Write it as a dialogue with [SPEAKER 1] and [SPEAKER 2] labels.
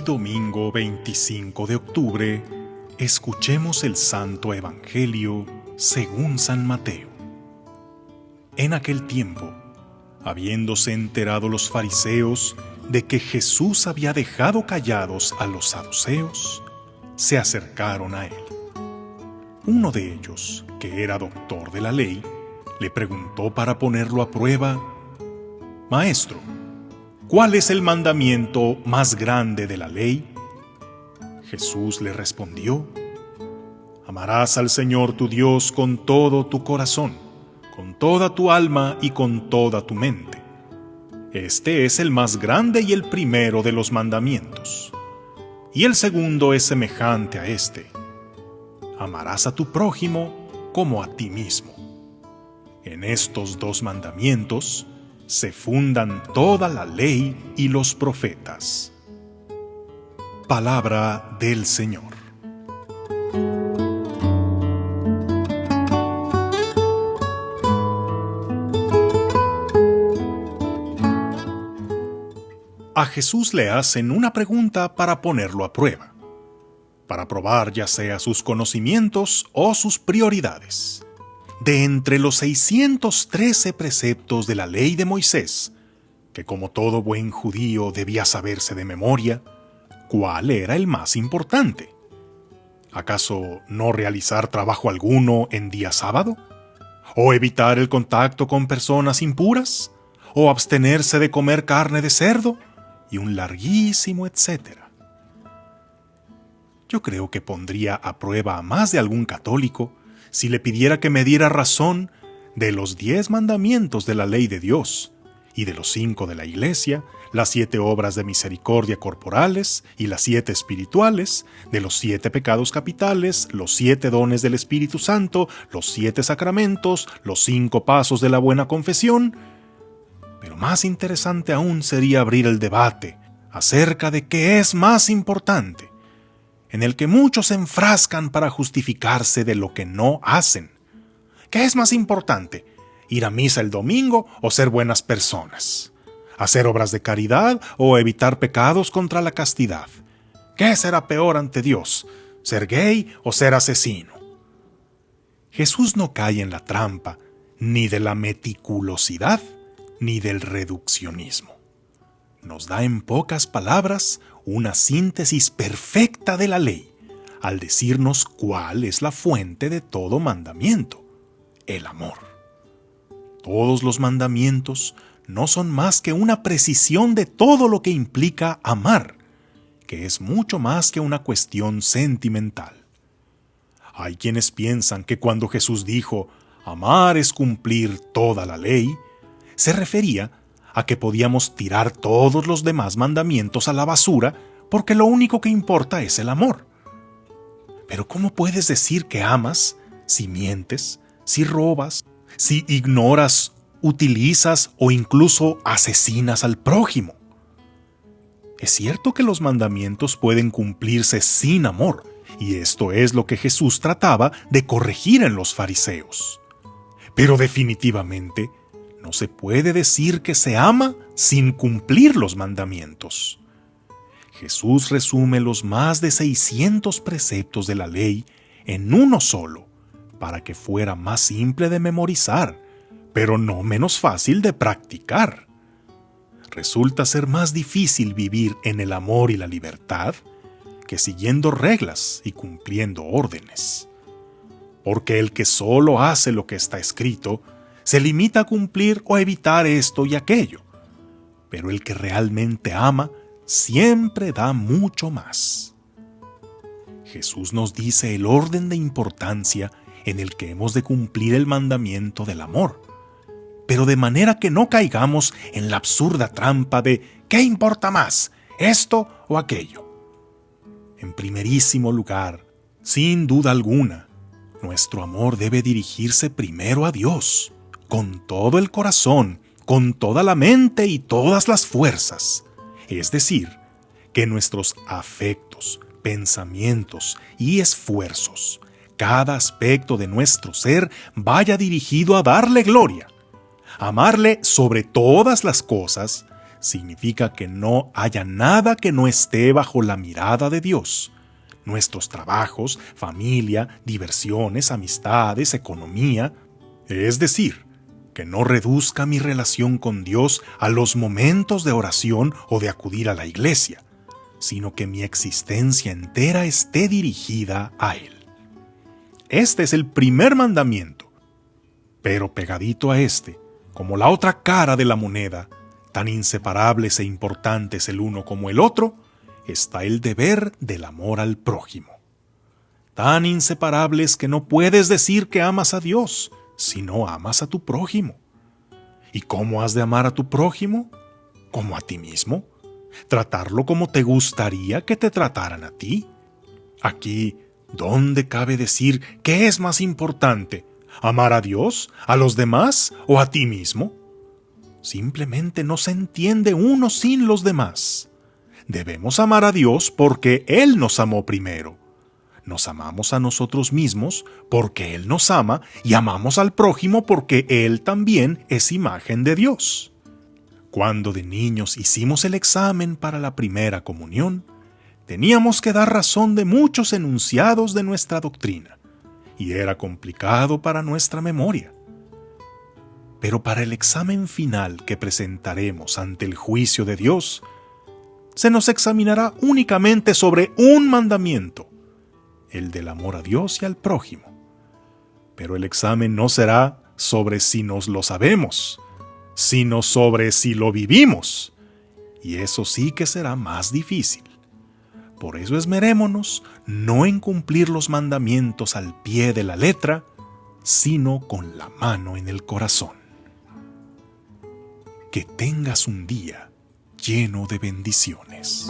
[SPEAKER 1] domingo 25 de octubre, escuchemos el Santo Evangelio según San Mateo. En aquel tiempo, habiéndose enterado los fariseos de que Jesús había dejado callados a los saduceos, se acercaron a él. Uno de ellos, que era doctor de la ley, le preguntó para ponerlo a prueba: «Maestro, ¿cuál es el mandamiento más grande de la ley?». Jesús le respondió: «Amarás al Señor tu Dios con todo tu corazón, con toda tu alma y con toda tu mente. Este es el más grande y el primero de los mandamientos. Y el segundo es semejante a este: amarás a tu prójimo como a ti mismo. En estos dos mandamientos se fundan toda la ley y los profetas». Palabra del Señor. A Jesús le hacen una pregunta para ponerlo a prueba, para probar ya sea sus conocimientos o sus prioridades. De entre los 613 preceptos de la ley de Moisés, que como todo buen judío debía saberse de memoria, ¿cuál era el más importante? ¿Acaso no realizar trabajo alguno en día sábado? ¿O evitar el contacto con personas impuras? ¿O abstenerse de comer carne de cerdo? Y un larguísimo etcétera. Yo creo que pondría a prueba a más de algún católico si le pidiera que me diera razón de los 10 mandamientos de la ley de Dios, y de los 5 de la Iglesia, las 7 obras de misericordia corporales y las 7 espirituales, de los 7 pecados capitales, los 7 dones del Espíritu Santo, los 7 sacramentos, los 5 pasos de la buena confesión. Pero más interesante aún sería abrir el debate acerca de qué es más importante, en el que muchos se enfrascan para justificarse de lo que no hacen. ¿Qué es más importante? ¿Ir a misa el domingo o ser buenas personas? ¿Hacer obras de caridad o evitar pecados contra la castidad? ¿Qué será peor ante Dios? ¿Ser gay o ser asesino? Jesús no cae en la trampa ni de la meticulosidad ni del reduccionismo. Nos da en pocas palabras una síntesis perfecta de la ley, al decirnos cuál es la fuente de todo mandamiento: el amor. Todos los mandamientos no son más que una precisión de todo lo que implica amar, que es mucho más que una cuestión sentimental. Hay quienes piensan que cuando Jesús dijo «amar es cumplir toda la ley», se refería a que podíamos tirar todos los demás mandamientos a la basura porque lo único que importa es el amor. Pero ¿cómo puedes decir que amas si mientes, si robas, si ignoras, utilizas o incluso asesinas al prójimo? Es cierto que los mandamientos pueden cumplirse sin amor, y esto es lo que Jesús trataba de corregir en los fariseos. Pero definitivamente no se puede decir que se ama sin cumplir los mandamientos. Jesús resume los más de 600 preceptos de la ley en uno solo, para que fuera más simple de memorizar, pero no menos fácil de practicar. Resulta ser más difícil vivir en el amor y la libertad que siguiendo reglas y cumpliendo órdenes. Porque el que solo hace lo que está escrito se limita a cumplir o evitar esto y aquello, pero el que realmente ama siempre da mucho más. Jesús nos dice el orden de importancia en el que hemos de cumplir el mandamiento del amor, pero de manera que no caigamos en la absurda trampa de ¿qué importa más, esto o aquello? En primerísimo lugar, sin duda alguna, nuestro amor debe dirigirse primero a Dios, con todo el corazón, con toda la mente y todas las fuerzas. Es decir, que nuestros afectos, pensamientos y esfuerzos, cada aspecto de nuestro ser vaya dirigido a darle gloria, amarle sobre todas las cosas, significa que no haya nada que no esté bajo la mirada de Dios. Nuestros trabajos, familia, diversiones, amistades, economía. Es decir, que no reduzca mi relación con Dios a los momentos de oración o de acudir a la iglesia, sino que mi existencia entera esté dirigida a Él. Este es el primer mandamiento, pero pegadito a este, como la otra cara de la moneda, tan inseparables e importantes el uno como el otro, está el deber del amor al prójimo. Tan inseparables que no puedes decir que amas a Dios si no amas a tu prójimo. ¿Y cómo has de amar a tu prójimo? ¿Como a ti mismo? ¿Tratarlo como te gustaría que te trataran a ti? Aquí, ¿dónde cabe decir qué es más importante? ¿Amar a Dios, a los demás o a ti mismo? Simplemente no se entiende uno sin los demás. Debemos amar a Dios porque Él nos amó primero. Nos amamos a nosotros mismos porque Él nos ama y amamos al prójimo porque Él también es imagen de Dios. Cuando de niños hicimos el examen para la primera comunión, teníamos que dar razón de muchos enunciados de nuestra doctrina, y era complicado para nuestra memoria. Pero para el examen final que presentaremos ante el juicio de Dios, se nos examinará únicamente sobre un mandamiento, el del amor a Dios y al prójimo. Pero el examen no será sobre si nos lo sabemos, sino sobre si lo vivimos. Y eso sí que será más difícil. Por eso esmerémonos no en cumplir los mandamientos al pie de la letra, sino con la mano en el corazón. Que tengas un día lleno de bendiciones.